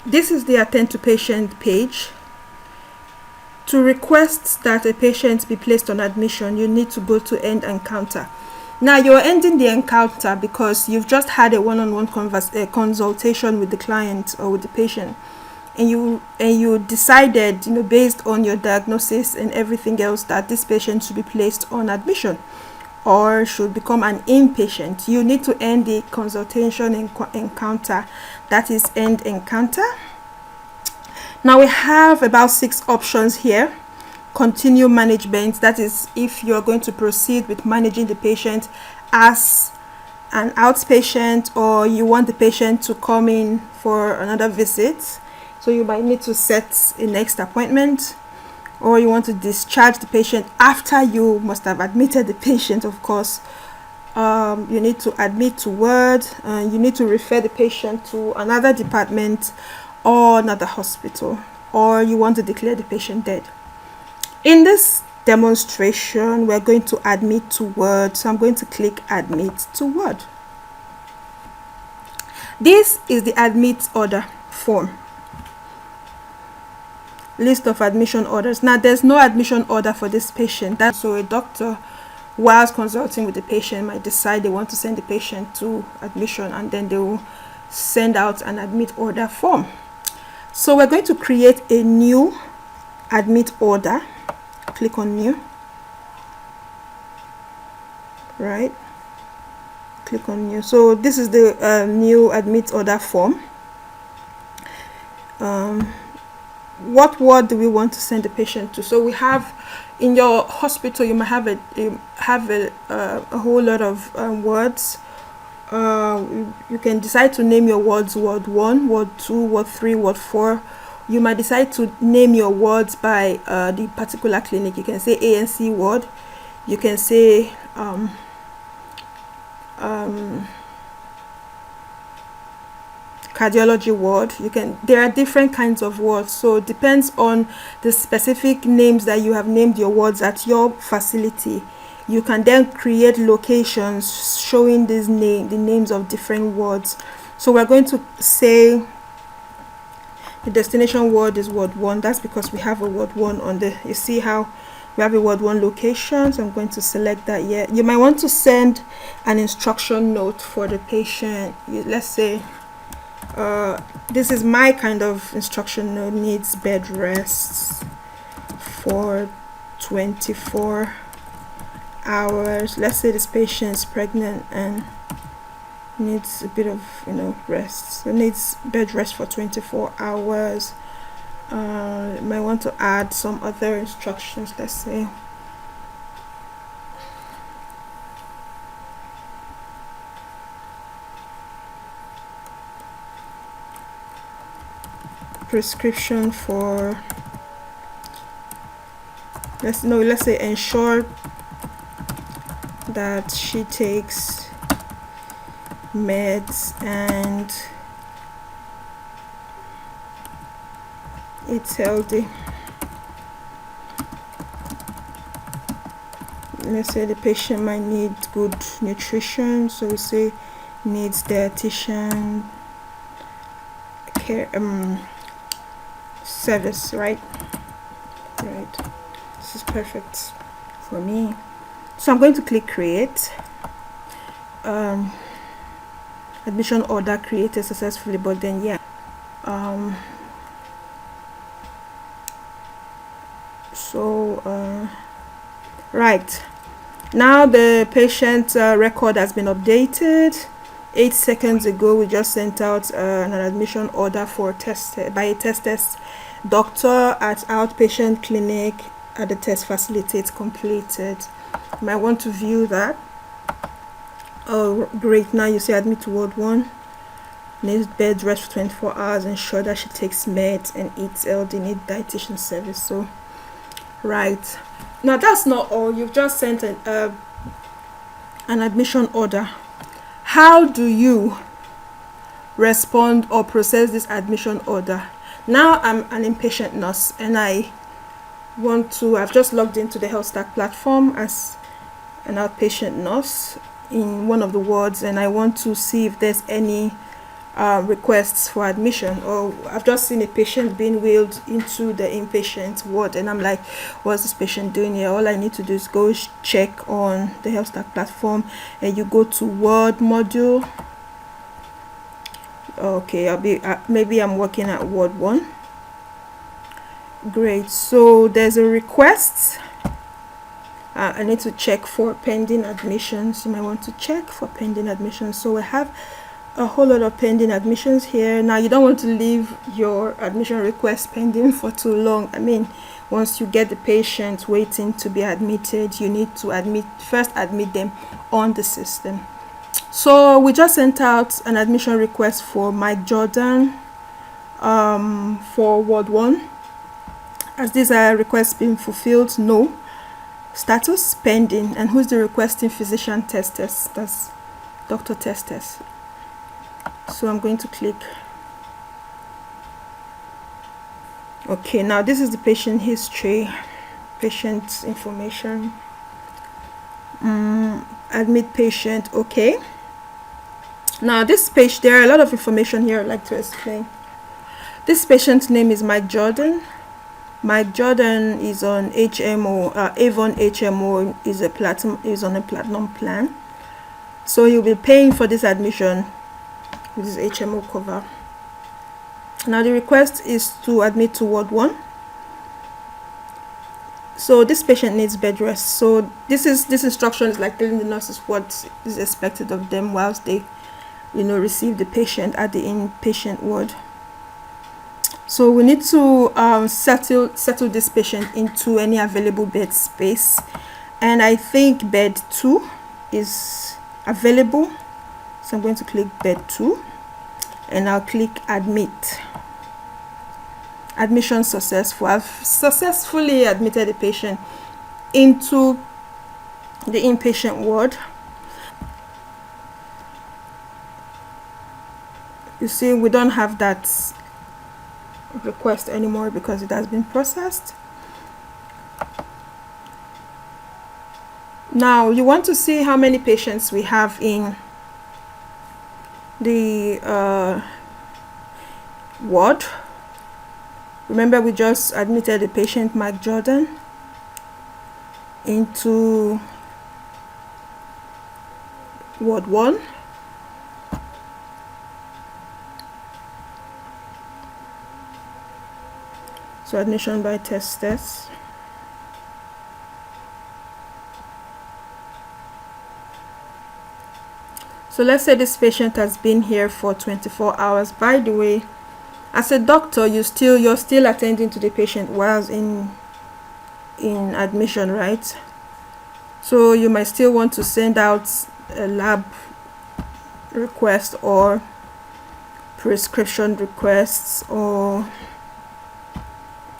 this is the attend to patient page. To request that a patient be placed on admission, you need to go to end encounter. Now you're ending the encounter because you've just had a one-on-one consultation with the client or with the patient, and you decided, based on your diagnosis and everything else, that this patient should be placed on admission or should become an inpatient. You need to end the consultation encounter. That is end encounter. Now we have about 6 options here. Continue management, that is if you're going to proceed with managing the patient as an outpatient, or you want the patient to come in for another visit, so you might need to set a next appointment, or you want to discharge the patient after you must have admitted the patient. Of course, you need to admit to ward, you need to refer the patient to another department or another hospital, or you want to declare the patient dead. In this demonstration, we're going to admit to ward, so I'm going to click admit to ward. This is the admit order form. List of admission orders. Now there's no admission order for this patient. So a doctor, whilst consulting with the patient, might decide they want to send the patient to admission, and then they will send out an admit order form. So we're going to create a new admit order. Click on new. Right, click on new. So this is the new admit order form. What ward do we want to send the patient to? So we have, in your hospital, you might have a whole lot of wards. You can decide to name your wards ward 1, ward 2, ward 3, ward 4. You might decide to name your wards by the particular clinic. You can say ANC ward. You can say cardiology ward. There are different kinds of wards, so it depends on the specific names that you have named your wards at your facility. You can then create locations showing the names of different wards. So we're going to say the destination ward is ward 1. That's because we have a ward 1 on the, you see how we have a ward 1 location. So I'm going to select that here. You might want to send an instruction note for the patient. Let's say this is my kind of instruction note: needs bed rests for 24 hours. Let's say this patient is pregnant and needs a bit of rest, so needs bed rest for 24 hours. Might want to add some other instructions. Let's say prescription for, let's say ensure that she takes meds and eats healthy. Let's say the patient might need good nutrition, so we say needs dietitian care service. Right, this is perfect for me. So I'm going to click create. Admission order created successfully, but then right now the patient record has been updated. 8 seconds ago we just sent out an admission order for test by a test doctor at outpatient clinic at the test facility. It's completed. You might want to view that. Oh great, now you see admit to ward 1, needs bed rest for 24 hours, ensure that she takes meds and eats healthy, need dietitian service. So right now, that's not all. You've just sent an admission order. How do you respond or process this admission order? Now I'm an inpatient nurse and I've just logged into the HealthStack platform as an outpatient nurse in one of the wards, and I want to see if there's any requests for admission, or I've just seen a patient being wheeled into the inpatient ward, and I'm like, what's this patient doing here? All I need to do is go check on the health stack platform, and you go to ward module. Okay, I'll be maybe I'm working at ward 1. Great. So there's a request. I need to check for pending admissions. You might want to check for pending admissions. So we have a whole lot of pending admissions here. Now, you don't want to leave your admission request pending for too long. I mean, once you get the patient waiting to be admitted, you need to first admit them on the system. So we just sent out an admission request for Mike Jordan for ward 1. Has this request been fulfilled? No. Status pending. And who's the requesting physician? Testes. That's Dr. Testes. So I'm going to click. Okay, now this is the patient history, patient information. Admit patient. Okay. Now this page, there are a lot of information here I'd like to explain. This patient's name is Mike Jordan. Mike Jordan is on HMO. Avon HMO is on a platinum plan. So he'll be paying for this admission with his HMO cover. Now the request is to admit to ward 1. So this patient needs bed rest. So this instruction is like telling the nurses what is expected of them whilst they, receive the patient at the inpatient ward. So we need to settle this patient into any available bed space, and I think bed 2 is available. So I'm going to click bed 2, and I'll click admit. Admission successful. I've successfully admitted the patient into the inpatient ward. You see, we don't have that request anymore because it has been processed. Now you want to see how many patients we have in the ward. Remember, we just admitted the patient Mike Jordan into ward 1. So admission by Testes. So let's say this patient has been here for 24 hours. By the way, as a doctor, you're still attending to the patient whilst in admission, right? So you might still want to send out a lab request or prescription requests or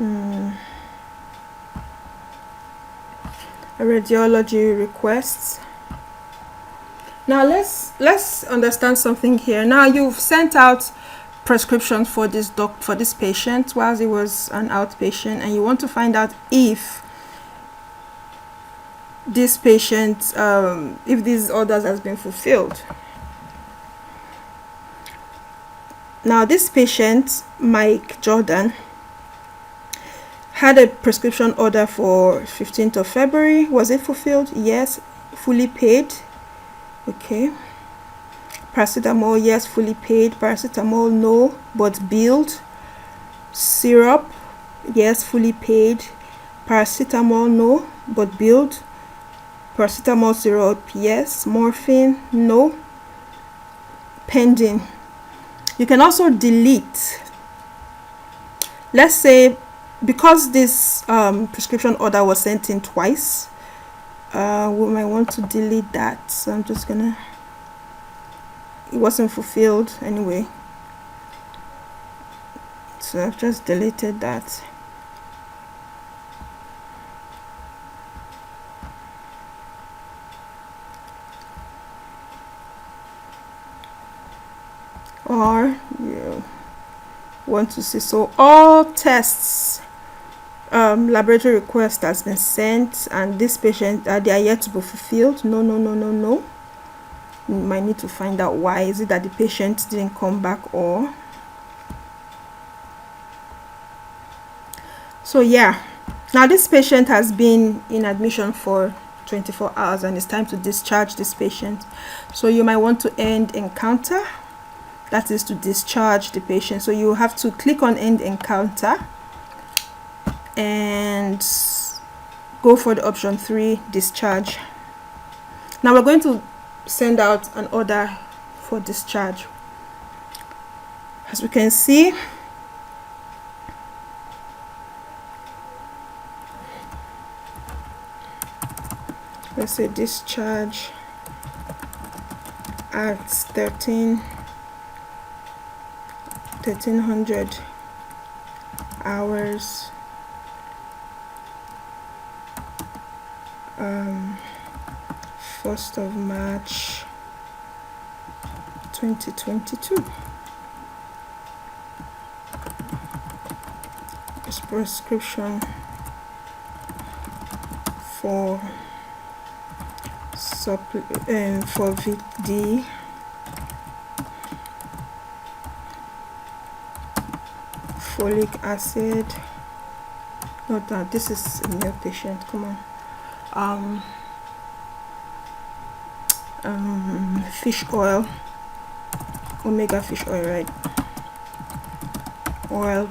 a radiology request. Now let's understand something here. Now you've sent out prescriptions for this patient whilst he was an outpatient, and you want to find out if this patient if these orders has been fulfilled. Now this patient Mike Jordan had a prescription order for 15th of February. Was it fulfilled? Yes. Fully paid. Okay. Paracetamol, yes, fully paid. Paracetamol, no, but billed. Syrup, yes, fully paid. Paracetamol, no, but billed. Paracetamol syrup, yes. Morphine, no. Pending. You can also delete. Let's say, because this prescription order was sent in twice, we might want to delete that. So I'm just gonna, it wasn't fulfilled anyway, so I've just deleted that. Or you want to see, so all tests, laboratory request has been sent, and this patient they are yet to be fulfilled. No. You might need to find out why. Is it that the patient didn't come back, or so yeah. Now this patient has been in admission for 24 hours and it's time to discharge this patient. So you might want to end encounter, that is to discharge the patient. So you have to click on end encounter and go for the option 3, discharge. Now we're going to send out an order for discharge. As we can see, let's say discharge at 1300 hours, 1st of March 2022. This prescription for VD, folic acid. Note that this is a male patient. Come on. Fish oil, omega fish oil, right? Oil.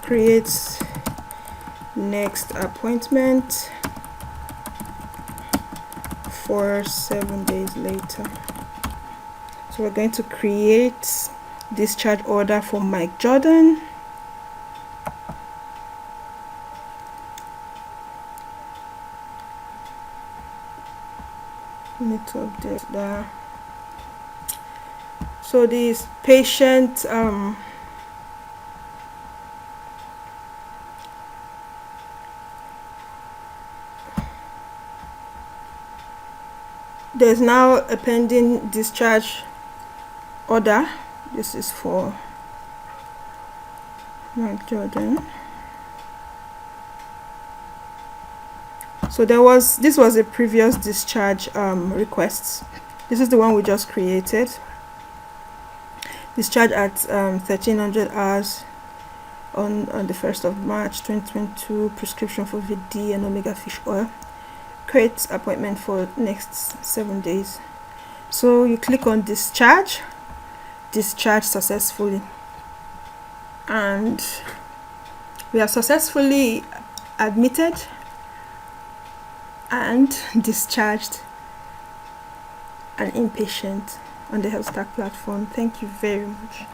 Creates next appointment for 7 days later. So we're going to create discharge order for Mike Jordan. Need to update that. So this patient there's now a pending discharge order. This is for Mike Jordan. So this was a previous discharge request. This is the one we just created. Discharge at 1300 hours on the 1st of March 2022. Prescription for VD and omega fish oil. Create appointment for next 7 days. So you click on discharge successfully, and we are successfully admitted and discharged an inpatient on the HealthStack platform. Thank you very much.